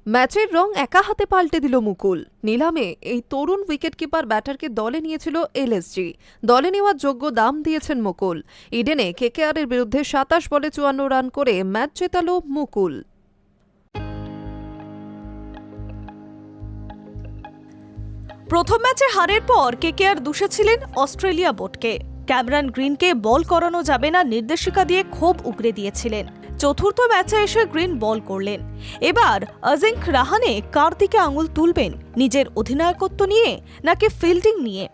ম্যাচের রং একা হাতে পাল্টে দিল মুকুল। নিলামে এই তরুণ উইকেটকিপার ব্যাটারকে দলে নিয়েছিল এলএসজি। দলে নেওয়ার যোগ্য দাম দিয়েছেন মুকুল। ইডেনে কেকেআরের বিরুদ্ধে ২৭ বলে ৫৪ রান করে ম্যাচ জেতালো মুকুল। প্রথম ম্যাচে হারের পর কেকেআর দুষেছিলেন অস্ট্রেলিয়া বোর্ডকে। ক্যামেরন গ্রিনকে বল করানো যাবে না নির্দেশিকা দিয়ে ক্ষোভ উগরে দিয়েছিলেন। চতুর্থ ম্যাচে এসে গ্রিন বল করলেন। এবার অজিঙ্ক রাহানে কার দিকে আঙুল তুলবেন, নিজের অধিনায়কত্ব নিয়ে নাকি ফিল্ডিং নিয়ে?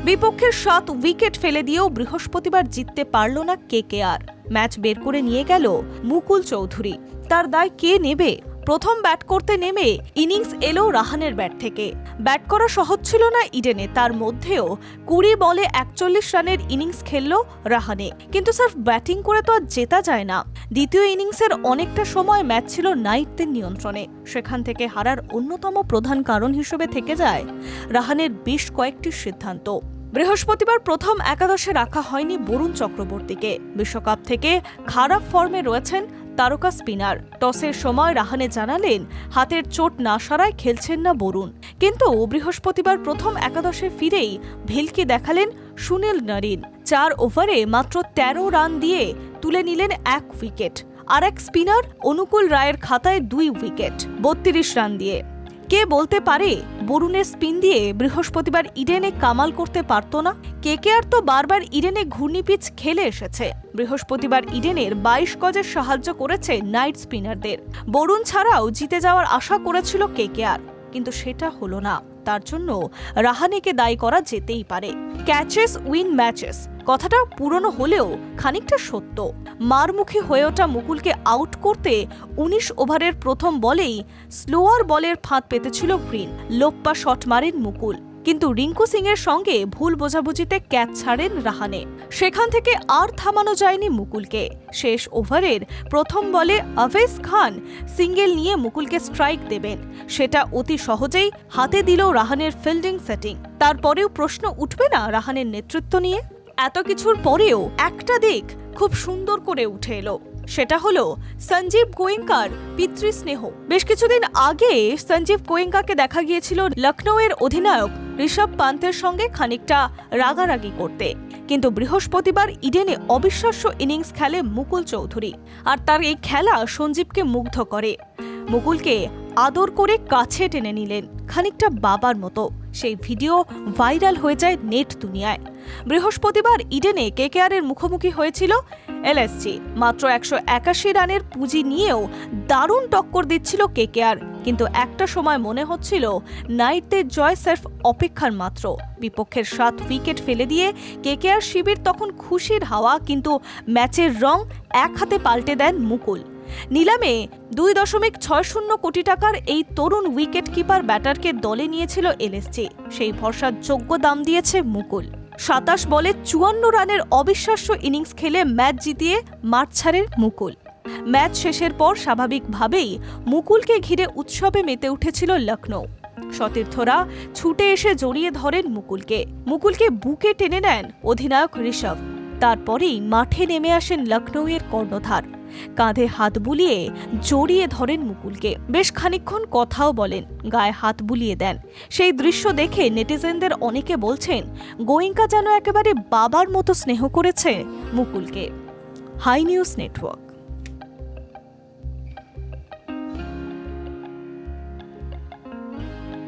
বিপক্ষের ৭ উইকেট ফেলে দিয়েও বৃহস্পতিবার জিততে পারল না কেকেআর। ম্যাচ বের করে নিয়ে গেল মুকুল চৌধুরী। তার দায় কে নেবে? প্রথম ব্যাট করতে নেমে ইনিংস এলো রাহানের ব্যাট থেকে। ব্যাট করা সহজ ছিল না ইডেনে, তার মধ্যেও ২০ বলে ৪১ রানের ইনিংস খেলল রাহানে। কিন্তু স্যার, ব্যাটিং করে তো আর জেতা যায় না। দ্বিতীয় ইনিংসের অনেকটা সময় ম্যাচ ছিল নাইটদের নিয়ন্ত্রণে। সেখান থেকে হারার অন্যতম প্রধান কারণ হিসেবে থেকে যায় রাহানের বেশ কয়েকটি সিদ্ধান্ত। বৃহস্পতিবার প্রথম একাদশে রাখা হয়নি বরুণ চক্রবর্তীকে। বিশ্বকাপ থেকে খারাপ ফর্মে রয়েছেন তারকা স্পিনার। টসের সময় রাহানে জানালেন হাতের চোট না সারায় খেলছেন না বরুণ। কিন্তু বৃহস্পতিবার প্রথম একাদশে ফিরেই ভেলকি দেখালেন সুনীল নারিন। ৪ ওভারে মাত্র ১৩ রান দিয়ে তুলে নিলেন ১ উইকেট। আর এক স্পিনার অনুকূল রায়ের খাতায় ২ উইকেট ৩২ রান দিয়ে। কে বলতে পারে বরুণের স্পিন দিয়ে বৃহস্পতিবার ইডেনে কামাল করতে পারত না? কেকেআর তো বারবার ইডেনে ঘূর্ণি পিচ খেলে এসেছে। বৃহস্পতিবার ইডেনের ২২ গজের সাহায্য করেছে নাইট স্পিনারদের। বরুণ ছাড়াও জিতে যাওয়ার আশা করেছিল কেকেআর, কিন্তু সেটা হলো না। তার জন্য রাহানেকে দায়ী করা যেতেই পারে। ক্যাচেস উইন ম্যাচেস কথাটা পুরনো হলেও খানিকটা সত্য। মারমুখী হয়ে ওঠা মুকুলকে আউট করতে ১৯ ওভারের প্রথম বলেই স্লোয়ার বলের ফাঁদ পেতেছিল গ্রিন। লোপ্পা শট মারেন মুকুল, কিন্তু রিঙ্কু সিং এর সঙ্গে ভুল বোঝাবুঝিতে ক্যাচ ছাড়েন রাহানে। সেখান থেকে আর থামানো যায়নি মুকুলকে। শেষ ওভারের প্রথম বলে আভেজ খান সিঙ্গেল নিয়ে মুকুলকে স্ট্রাইক দেবেন। সেটা অতি সহজেই হাতে দিল রাহানের ফিল্ডিং সেটিং। তারপরেও প্রশ্ন উঠবে না রাহানের নেতৃত্ব নিয়ে? এত কিছুর পরেও একটা দিক খুব সুন্দর করে উঠে এলো, সেটা হলো সঞ্জীব গোয়েঙ্কার পিতৃস্নেহ। বেশ কিছুদিন আগে সঞ্জীব গোয়েঙ্কাকে দেখা গিয়েছিল লখনৌয়ের অধিনায়ক ঋষভ পান্তের সঙ্গে খানিকটা রাগারাগি করতে। কিন্তু বৃহস্পতিবার ইডেনে অবিশ্বাস্য ইনিংস খেলে মুকুল চৌধুরী। আর তার এই খেলা সঞ্জীবকে মুগ্ধ করে। মুকুলকে আদর করে কাছে টেনে নিলেন, খানিকটা বাবার মতো। সেই ভিডিও ভাইরাল হয়ে যায় নেট দুনিয়ায়। বৃহস্পতিবার ইডেনে কেকেআরের মুখোমুখি হয়েছিল এলএসজি। মাত্র ১৮১ রানের পুঁজি নিয়েও দারুণ টক্কর দিচ্ছিল কেকেআর। কিন্তু একটা সময় মনে হচ্ছিল নাইটদের জয় সির্ফ অপেক্ষার মাত্র। বিপক্ষের ৭ উইকেট ফেলে দিয়ে কেকেআর শিবির তখন খুশির হাওয়া, কিন্তু ম্যাচের রং এক হাতে পাল্টে দেন মুকুল। নিলামে ২.৬০ কোটি টাকার এই তরুণ উইকেট কিপার ব্যাটারকে দলে নিয়েছিল এলএসজি। সেই ভরসার যোগ্য দাম দিয়েছে মুকুল। ২৭ বলে ৫৪ রানের অবিশ্বাস্য ইনিংস খেলে ম্যাচ জিতিয়ে মাঠ ছাড়েন মুকুল। ম্যাচ শেষের পর স্বাভাবিকভাবেই মুকুলকে ঘিরে উৎসবে মেতে উঠেছিল লখনৌ। সতীর্থরা ছুটে এসে জড়িয়ে ধরেন মুকুলকে। মুকুলকে বুকে টেনে নেন অধিনায়ক ঋষভ। তারপরেই মাঠে নেমে আসেন লখনৌয়ের কর্ণধার। কাঁধে হাত বুলিয়ে জড়িয়ে ধরেন মুকুলকে। বেশ খানিকক্ষণ কথাও বলেন, গায়ে হাত বুলিয়ে দেন। সেই দৃশ্য দেখে নেটিজেনদের অনেকে বলছেন গোয়েঙ্কা যেন একেবারে বাবার মতো স্নেহ করেছে মুকুলকে। High news network.